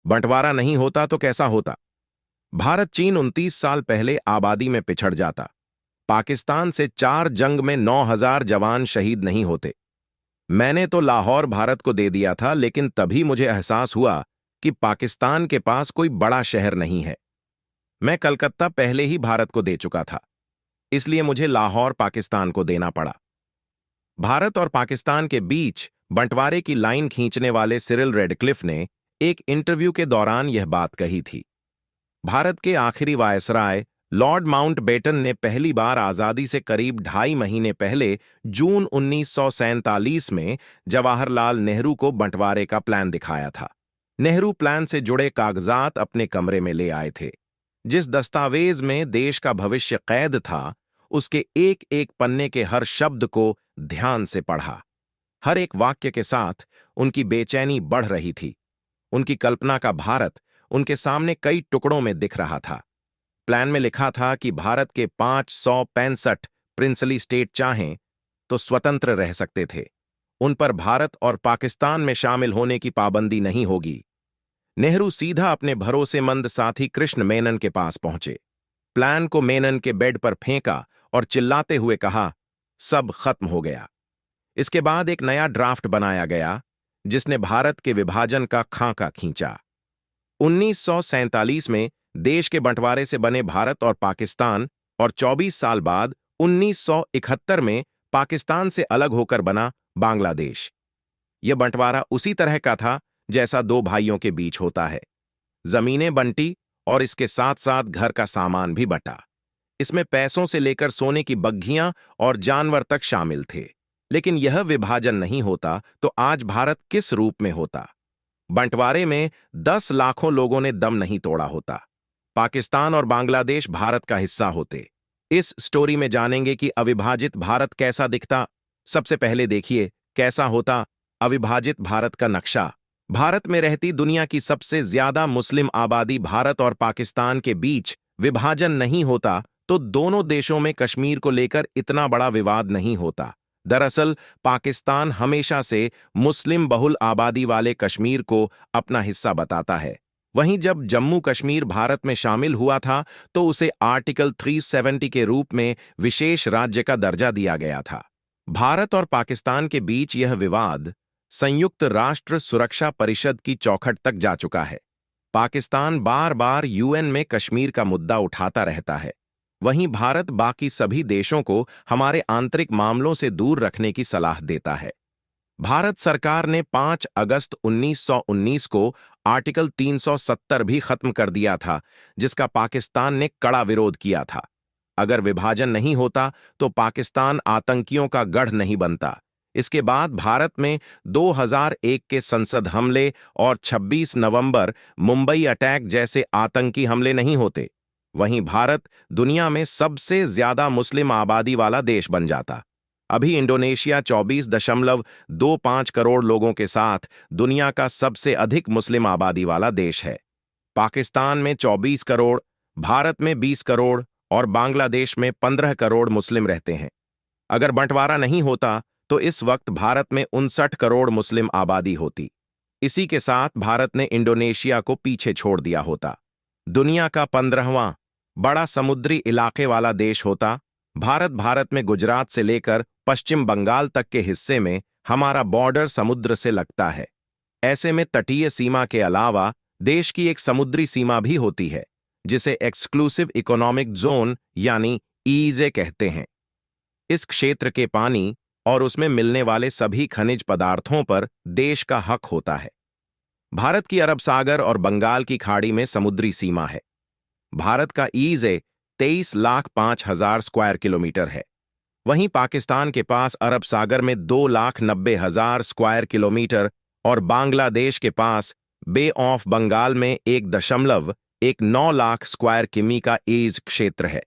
बंटवारा नहीं होता तो कैसा होता? भारत चीन 29 साल पहले आबादी में पिछड़ जाता। पाकिस्तान से 4 जंग में 9,000 जवान शहीद नहीं होते। मैंने तो लाहौर भारत को दे दिया था, लेकिन तभी मुझे एहसास हुआ कि पाकिस्तान के पास कोई बड़ा शहर नहीं है। मैं कलकत्ता पहले ही भारत को दे चुका था, इसलिए मुझे लाहौर पाकिस्तान को देना पड़ा। भारत और पाकिस्तान के बीच बंटवारे की लाइन खींचने वाले सिरिल रेडक्लिफ ने एक इंटरव्यू के दौरान यह बात कही थी। भारत के आखिरी वायसराय लॉर्ड माउंटबेटन ने पहली बार आजादी से करीब 2.5 महीने पहले जून 1947 में जवाहरलाल नेहरू को बंटवारे का प्लान दिखाया था। नेहरू प्लान से जुड़े कागजात अपने कमरे में ले आए थे। जिस दस्तावेज में देश का भविष्य कैद था, उसके एक एक पन्ने के हर शब्द को ध्यान से पढ़ा। हर एक वाक्य के साथ उनकी बेचैनी बढ़ रही थी। उनकी कल्पना का भारत उनके सामने कई टुकड़ों में दिख रहा था। प्लान में लिखा था कि भारत के 565 प्रिंसली स्टेट चाहें तो स्वतंत्र रह सकते थे। उन पर भारत और पाकिस्तान में शामिल होने की पाबंदी नहीं होगी। नेहरू सीधा अपने भरोसेमंद साथी कृष्ण मेनन के पास पहुंचे। प्लान को मेनन के बेड पर फेंका और चिल्लाते हुए कहा, सब खत्म हो गया। इसके बाद एक नया ड्राफ्ट बनाया गया, जिसने भारत के विभाजन का खाका खींचा। 1947 में देश के बंटवारे से बने भारत और पाकिस्तान, और 24 साल बाद 1971 में पाकिस्तान से अलग होकर बना बांग्लादेश। यह बंटवारा उसी तरह का था जैसा दो भाइयों के बीच होता है। जमीनें बंटी और इसके साथ साथ घर का सामान भी बंटा। इसमें पैसों से लेकर सोने की बग्घियां और जानवर तक शामिल थे। लेकिन यह विभाजन नहीं होता तो आज भारत किस रूप में होता? बंटवारे में 10 लाखों लोगों ने दम नहीं तोड़ा होता। पाकिस्तान और बांग्लादेश भारत का हिस्सा होते। इस स्टोरी में जानेंगे कि अविभाजित भारत कैसा दिखता। सबसे पहले देखिए कैसा होता अविभाजित भारत का नक्शा। भारत में रहती दुनिया की सबसे ज्यादा मुस्लिम आबादी भारत और पाकिस्तान के बीच विभाजन नहीं होता तो दोनों देशों में कश्मीर को लेकर इतना बड़ा विवाद नहीं होता। दरअसल पाकिस्तान हमेशा से मुस्लिम बहुल आबादी वाले कश्मीर को अपना हिस्सा बताता है। वहीं जब जम्मू कश्मीर भारत में शामिल हुआ था तो उसे आर्टिकल 370 के रूप में विशेष राज्य का दर्जा दिया गया था। भारत और पाकिस्तान के बीच यह विवाद संयुक्त राष्ट्र सुरक्षा परिषद की चौखट तक जा चुका है। पाकिस्तान बार बार यूएन में कश्मीर का मुद्दा उठाता रहता है। वहीं भारत बाकी सभी देशों को हमारे आंतरिक मामलों से दूर रखने की सलाह देता है। भारत सरकार ने 5 अगस्त 1919 को आर्टिकल 370 भी खत्म कर दिया था, जिसका पाकिस्तान ने कड़ा विरोध किया था। अगर विभाजन नहीं होता तो पाकिस्तान आतंकियों का गढ़ नहीं बनता। इसके बाद भारत में 2001 के संसद हमले और 26 नवंबर मुंबई अटैक जैसे आतंकी हमले नहीं होते। वहीं भारत दुनिया में सबसे ज्यादा मुस्लिम आबादी वाला देश बन जाता। अभी इंडोनेशिया 24.25 करोड़ लोगों के साथ दुनिया का सबसे अधिक मुस्लिम आबादी वाला देश है। पाकिस्तान में 24 करोड़, भारत में 20 करोड़ और बांग्लादेश में 15 करोड़ मुस्लिम रहते हैं। अगर बंटवारा नहीं होता तो इस वक्त भारत में 59 करोड़ मुस्लिम आबादी होती। इसी के साथ भारत ने इंडोनेशिया को पीछे छोड़ दिया होता। दुनिया का 15वां बड़ा समुद्री इलाके वाला देश होता। भारत में गुजरात से लेकर पश्चिम बंगाल तक के हिस्से में हमारा बॉर्डर समुद्र से लगता है। ऐसे में तटीय सीमा के अलावा देश की एक समुद्री सीमा भी होती है, जिसे एक्सक्लूसिव इकोनॉमिक जोन यानी ईईजे कहते हैं। इस क्षेत्र के पानी और उसमें मिलने वाले सभी खनिज पदार्थों पर देश का हक होता है। भारत की अरब सागर और बंगाल की खाड़ी में समुद्री सीमा है। भारत का ईईजे 23,05,000 स्क्वायर किलोमीटर है। वहीं पाकिस्तान के पास अरब सागर में 2,90,000 स्क्वायर किलोमीटर और बांग्लादेश के पास बे ऑफ बंगाल में 1.19 लाख स्क्वायर किमी का ईज क्षेत्र है।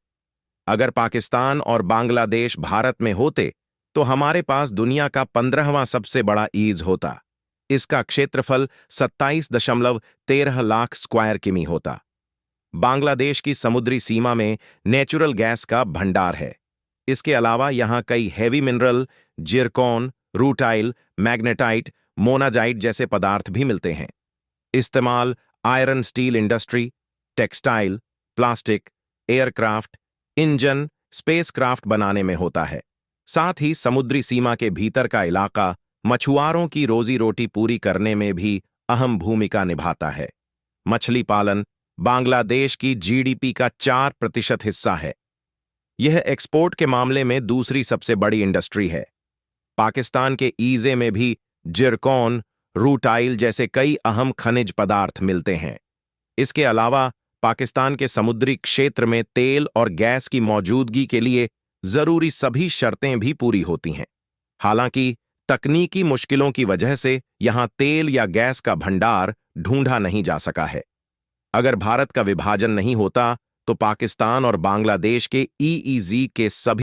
अगर पाकिस्तान और बांग्लादेश भारत में होते तो हमारे पास दुनिया का 15वां सबसे बड़ा ईज होता। इसका क्षेत्रफल 27.13 लाख स्क्वायर किमी होता। बांग्लादेश की समुद्री सीमा में नेचुरल गैस का भंडार है। इसके अलावा यहां कई heavy mineral, Zircon, rutile, magnetite, monazite जैसे पदार्थ भी मिलते हैं। इस्तेमाल iron steel industry, textile, plastic, aircraft, engine, spacecraft बनाने में होता है। साथ ही समुद्री सीमा के भीतर का इलाका मछुआरों की रोजी रोटी पूरी करने में भी अहम भूमिका निभाता है। मछली पालन बांग्लादेश की जीडीपी का 4% हिस्सा है। यह एक्सपोर्ट के मामले में दूसरी सबसे बड़ी इंडस्ट्री है। पाकिस्तान के ईजे में भी जिरकॉन, रूटाइल जैसे कई अहम खनिज पदार्थ मिलते हैं। इसके अलावा पाकिस्तान के समुद्री क्षेत्र में तेल और गैस की मौजूदगी के लिए जरूरी सभी शर्तें भी पूरी होती हैं। हालांकि तकनीकी मुश्किलों की वजह से यहां तेल या गैस का भंडार ढूंढा नहीं जा सका है। अगर भारत का विभाजन नहीं होता तो पाकिस्तान और बांग्लादेश के ईईजी के सभी